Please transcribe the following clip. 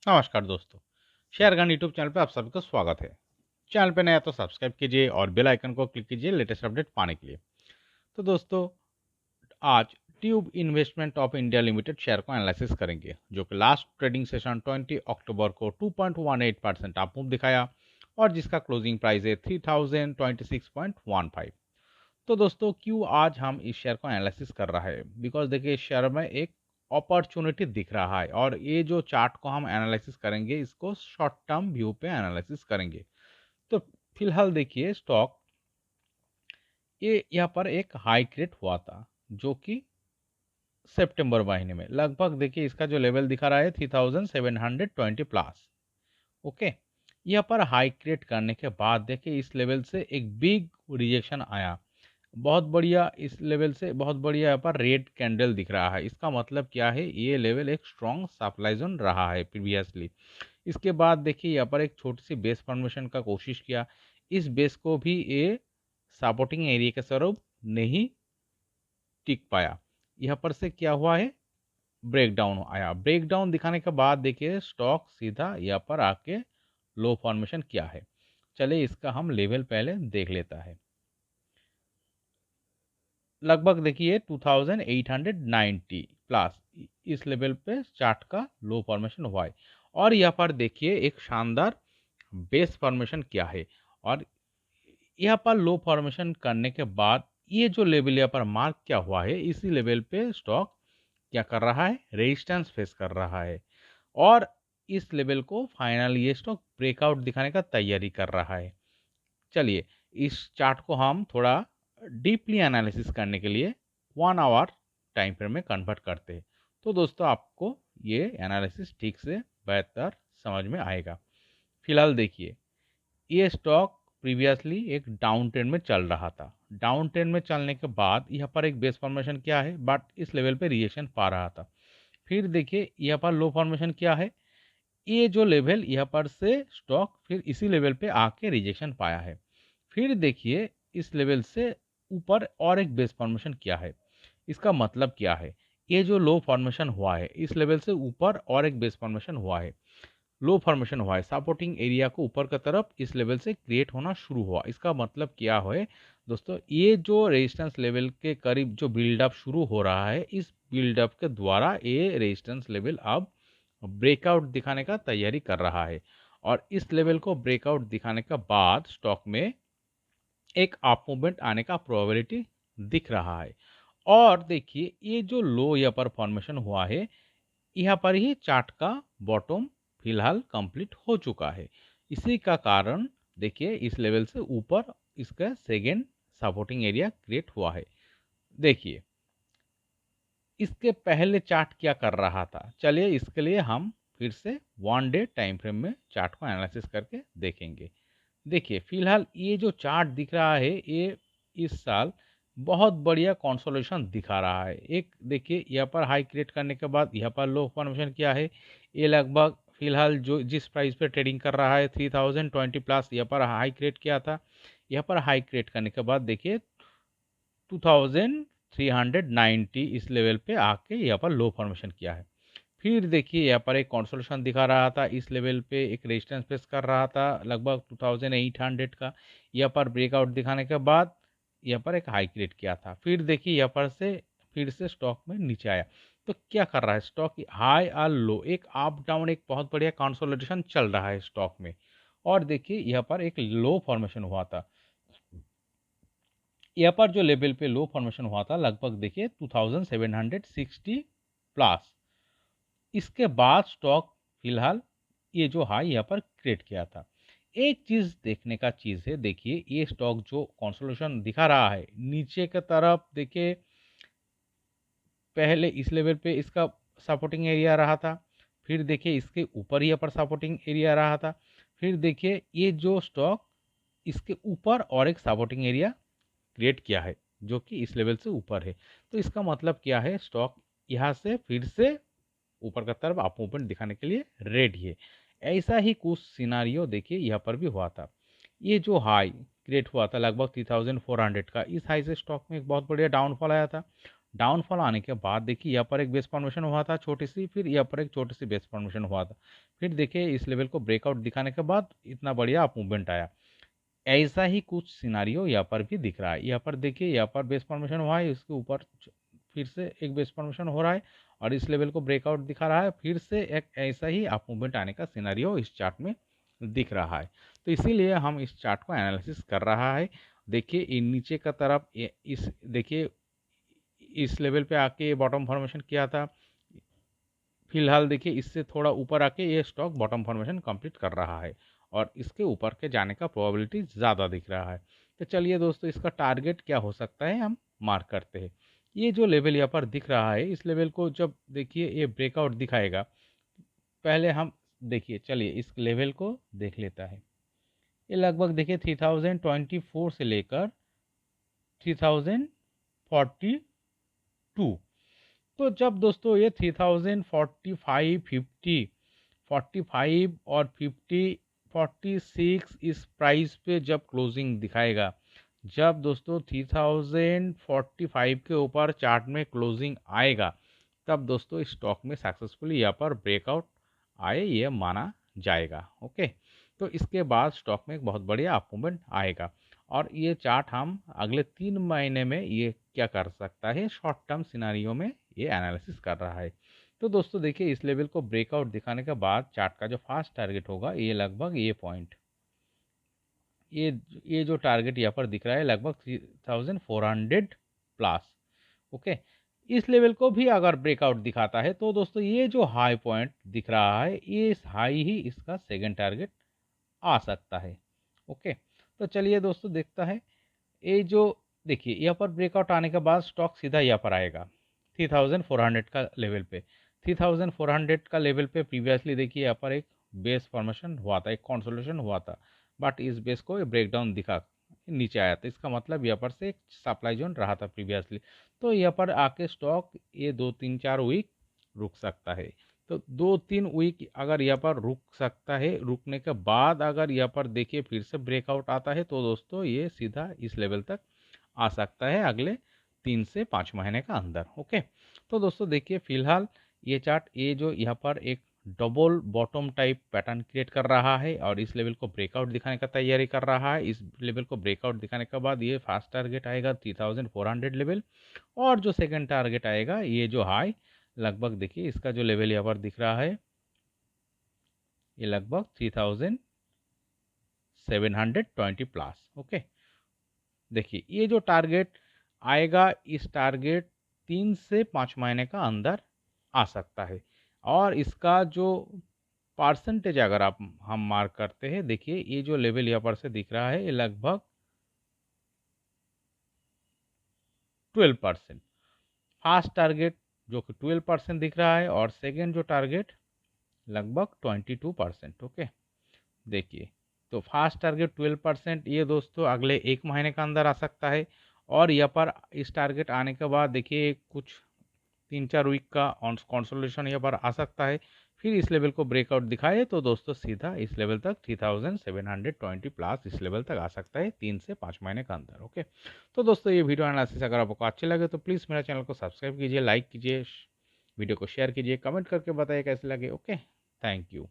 नमस्कार दोस्तों। शेयरगन YouTube channel पे आप सभी का स्वागत है। चैनल पे नया तो सब्सक्राइब कीजिए और बेल आइकन को क्लिक कीजिए लेटेस्ट अपडेट पाने के लिए। तो दोस्तों, आज tube investment of India limited share को एनालिसिस करेंगे, जो कि लास्ट ट्रेडिंग सेशन 20 अक्टूबर को 2.18% अप मूव दिखाया और जिसका क्लोजिंग प्राइस है 3026.15। तो दोस्तों, क्यों आज हम इस शेयर को एनालिसिस कर रहा है? बिकॉज देखिए, इस शेयर में एक अपॉर्चुनिटी दिख रहा है और ये जो चार्ट को हम एनालिसिस करेंगे, इसको शॉर्ट टर्म व्यू पे एनालिसिस करेंगे। तो फिलहाल देखिए, स्टॉक ये यहाँ पर एक हाई क्रिएट हुआ था, जो कि सितंबर महीने में लगभग देखिए इसका जो लेवल दिखा रहा है 3720 प्लस। ओके, यहाँ पर हाई क्रिएट करने के बाद देखिए इस लेवल से एक बिग रिजेक्शन आया। बहुत बढ़िया, इस लेवल से बहुत बढ़िया यहाँ पर रेड कैंडल दिख रहा है। इसका मतलब क्या है? ये लेवल एक स्ट्रॉन्ग सप्लाई जोन रहा है प्रीवियसली। इसके बाद देखिए यहाँ पर एक छोटी सी बेस फॉर्मेशन का कोशिश किया। इस बेस को भी ये सपोर्टिंग एरिया के स्वरूप नहीं टिक पाया। यहाँ पर से क्या हुआ है? ब्रेकडाउन आया। ब्रेकडाउन दिखाने के बाद देखिए स्टॉक सीधा यहाँ पर आके लो फॉर्मेशन किया है। चलिए इसका हम लेवल पहले देख लेता है। लगभग देखिए 2890 प्लस इस लेवल पे चार्ट का लो फॉर्मेशन हुआ है और यहाँ पर देखिए एक शानदार बेस फॉर्मेशन किया है और यहाँ पर लो फॉर्मेशन करने के बाद ये जो लेवल यहाँ पर मार्क क्या हुआ है, इसी लेवल पे स्टॉक क्या कर रहा है? रेजिस्टेंस फेस कर रहा है और इस लेवल को फाइनल ये स्टॉक ब्रेकआउट दिखाने का तैयारी कर रहा है। चलिए इस चार्ट को हम थोड़ा डीपली एनालिसिस करने के लिए 1 आवर टाइम फ्रेम में कन्वर्ट करते हैं। तो दोस्तों, आपको ये एनालिसिस ठीक से बेहतर समझ में आएगा। फिलहाल देखिए, ये स्टॉक प्रीवियसली एक डाउन ट्रेंड में चल रहा था। डाउन ट्रेंड में चलने के बाद यहाँ पर एक बेस फॉर्मेशन क्या है, बट इस लेवल पे रिएक्शन पा रहा था। फिर देखिए यहाँ पर लो फॉर्मेशन क्या है, ये जो लेवल यहाँ पर से स्टॉक फिर इसी लेवल पे आके रिजेक्शन पाया है। फिर देखिए इस लेवल से ऊपर और एक बेस फॉर्मेशन किया है। इसका मतलब क्या है? ये जो लो फॉर्मेशन हुआ है, इस लेवल से ऊपर और एक बेस फॉर्मेशन हुआ है, लो फॉर्मेशन हुआ है, सपोर्टिंग एरिया को ऊपर की तरफ इस लेवल से क्रिएट होना शुरू हुआ। इसका मतलब क्या है दोस्तों? ये जो रेजिस्टेंस लेवल के करीब जो बिल्डअप शुरू हो रहा है, इस बिल्डअप के द्वारा ये रेजिस्टेंस लेवल अब ब्रेकआउट दिखाने का तैयारी कर रहा है और इस लेवल को ब्रेकआउट दिखाने के बाद स्टॉक में एक अप मूवमेंट आने का प्रोबेबिलिटी दिख रहा है। और देखिए ये जो लो यहाँ पर फॉर्मेशन हुआ है, यहाँ पर ही चार्ट का बॉटम फिलहाल कंप्लीट हो चुका है। इसी का कारण देखिए इस लेवल से ऊपर इसका सेकेंड सपोर्टिंग एरिया क्रिएट हुआ है। देखिए इसके पहले चार्ट क्या कर रहा था, चलिए इसके लिए हम फिर से 1 डे टाइम फ्रेम में चार्ट को एनालिसिस करके देखेंगे। देखिए फिलहाल ये जो चार्ट दिख रहा है, ये इस साल बहुत बढ़िया कंसोलिडेशन दिखा रहा है। एक देखिए यहाँ पर हाई क्रिएट करने के बाद यहाँ पर लो फॉर्मेशन किया है। ये लगभग फिलहाल जो जिस प्राइस पे ट्रेडिंग कर रहा है 3020 प्लस, यहाँ पर हाई क्रिएट किया था। यहाँ पर हाई क्रिएट करने के बाद देखिए 2390 इस लेवल पे आके यहाँ पर लो फॉर्मेशन किया है। फिर देखिए यहाँ पर एक कंसोलिडेशन दिखा रहा था, इस लेवल पे एक रेजिस्टेंस फेस कर रहा था लगभग 2800 का। यहाँ पर ब्रेकआउट दिखाने के बाद यहाँ पर एक हाई क्रिएट किया था। फिर देखिए यहाँ पर से फिर से स्टॉक में नीचे आया। तो क्या कर रहा है स्टॉक? हाई और लो, एक अप डाउन, एक बहुत बढ़िया कंसोलिडेशन चल रहा है स्टॉक में। और देखिए यहाँ पर एक लो फॉर्मेशन हुआ था। यहाँ पर जो लेवल पे लो फॉर्मेशन हुआ था लगभग देखिए 2760 प्लस। इसके बाद स्टॉक फिलहाल ये जो हाई यहाँ पर क्रिएट किया था। एक चीज देखने का चीज है, देखिए ये स्टॉक जो कंसोलिडेशन दिखा रहा है नीचे की तरफ, देखिए पहले इस लेवल पे इसका सपोर्टिंग एरिया रहा था। फिर देखिए इसके ऊपर यहाँ पर सपोर्टिंग एरिया रहा था। फिर देखिए ये जो स्टॉक इसके ऊपर और एक सपोर्टिंग एरिया क्रिएट किया है, जो कि इस लेवल से ऊपर है। तो इसका मतलब क्या है? स्टॉक यहाँ से फिर से ऊपर का तरफ अप मूवमेंट दिखाने के लिए रेडी है। ऐसा ही कुछ सिनारियो देखिए यहाँ पर भी हुआ था। ये जो हाई क्रिएट हुआ था लगभग 3400 का, इस हाई से स्टॉक में एक बहुत बढ़िया डाउनफॉल आया था। डाउनफॉल आने के बाद देखिए यहाँ पर एक बेस फॉर्मेशन हुआ था छोटी सी, फिर यहाँ पर एक छोटी सी बेस फॉर्मेशन हुआ था, फिर देखिए इस लेवल को ब्रेकआउट दिखाने के बाद इतना बढ़िया अप मूवमेंट आया। ऐसा ही कुछ सिनारियो यहाँ पर भी दिख रहा है। यहाँ पर देखिए यहाँ पर बेस फॉर्मेशन हुआ है, इसके ऊपर फिर से एक बेस फॉर्मेशन हो रहा है और इस लेवल को ब्रेकआउट दिखा रहा है, फिर से एक ऐसा ही अप मूवमेंट आने का सिनारियो इस चार्ट में दिख रहा है। तो इसीलिए हम इस चार्ट को एनालिसिस कर रहा है। देखिए इन नीचे का तरफ इस देखिए इस लेवल पे आके बॉटम फॉर्मेशन किया था, फिलहाल देखिए इससे थोड़ा ऊपर आके ये स्टॉक बॉटम फॉर्मेशन कंप्लीट कर रहा है और इसके ऊपर के जाने का प्रोबेबिलिटी ज़्यादा दिख रहा है। तो चलिए दोस्तों इसका टारगेट क्या हो सकता है हम मार्क करते हैं। ये जो लेवल यहाँ पर दिख रहा है, इस लेवल को जब देखिए ये ब्रेकआउट दिखाएगा, पहले हम देखिए चलिए इस लेवल को देख लेता है। ये लगभग देखिए 3024 से लेकर 3042, तो जब दोस्तों ये 3045, 50, 45 और 50, 46 इस प्राइस पे जब क्लोजिंग दिखाएगा, जब दोस्तों 3045 के ऊपर चार्ट में क्लोजिंग आएगा, तब दोस्तों स्टॉक में सक्सेसफुली यहाँ पर ब्रेकआउट आए ये माना जाएगा। ओके, तो इसके बाद स्टॉक में एक बहुत बढ़िया अप मूवमेंट आएगा और ये चार्ट हम अगले 3 महीने में ये क्या कर सकता है, शॉर्ट टर्म सिनारियो में ये एनालिसिस कर रहा है। तो दोस्तों देखिए इस लेवल को ब्रेकआउट दिखाने के बाद चार्ट का जो फास्ट टारगेट होगा ये लगभग ये पॉइंट, ये जो टारगेट यहाँ पर दिख रहा है लगभग 3400 प्लस। ओके, इस लेवल को भी अगर ब्रेकआउट दिखाता है तो दोस्तों ये जो हाई पॉइंट दिख रहा है, ये हाई ही इसका सेकंड टारगेट आ सकता है। ओके, तो चलिए दोस्तों देखता है, ये जो देखिए यहाँ पर ब्रेकआउट आने के बाद स्टॉक सीधा यहाँ पर आएगा 3400 का लेवल पे। 3400 का लेवल पे प्रीवियसली देखिए यहाँ पर एक बेस फॉर्मेशन हुआ था, एक कंसोलिडेशन हुआ था, बट इस बेस को ब्रेकडाउन दिखा नीचे आया था। इसका मतलब यहाँ पर से एक सप्लाई जोन रहा था प्रीवियसली, तो यहाँ पर आके स्टॉक ये 2-3-4 वीक रुक सकता है। तो 2-3 वीक अगर यहाँ पर रुक सकता है, रुकने के बाद अगर यहाँ पर देखिए फिर से ब्रेकआउट आता है तो दोस्तों ये सीधा इस लेवल तक आ सकता है अगले 3 से 5 महीने का अंदर। ओके, तो दोस्तों देखिए फिलहाल ये चार्ट ये जो यहाँ पर एक double bottom type pattern create कर रहा है और इस लेवल को ब्रेकआउट दिखाने का तैयारी कर रहा है। इस लेवल को ब्रेकआउट दिखाने के बाद ये फास्ट टारगेट आएगा 3400 लेवल और जो सेकंड टारगेट आएगा ये जो हाई लगभग देखिए इसका जो लेवल यहाँ पर दिख रहा है ये लगभग 3720 प्लस। ओके, देखिए ये जो टारगेट आएगा, इस टारगेट 3 से 5 महीने का अंदर आ सकता है और इसका जो परसेंटेज अगर आप हम मार्क करते हैं, देखिए ये जो लेवल यहाँ पर से दिख रहा है ये लगभग 12%। फास्ट टारगेट जो कि 12% दिख रहा है और सेकेंड जो टारगेट लगभग 22%। ओके, देखिए तो फास्ट टारगेट 12%, ये दोस्तों अगले 1 महीने का अंदर आ सकता है और यहाँ पर इस टारगेट आने के बाद देखिए कुछ 3-4 वीक का कंसोलिडेशन यहाँ पर आ सकता है, फिर इस लेवल को ब्रेकआउट दिखाए तो दोस्तों सीधा इस लेवल तक 3720 प्लस इस लेवल तक आ सकता है 3 से 5 महीने का अंदर। ओके, तो दोस्तों ये वीडियो एनालिसिस अगर आपको अच्छे लगे तो प्लीज़ मेरा चैनल को सब्सक्राइब कीजिए, लाइक कीजिए, वीडियो को शेयर कीजिए, कमेंट करके बताइए कैसे लगे। Okay, thank you.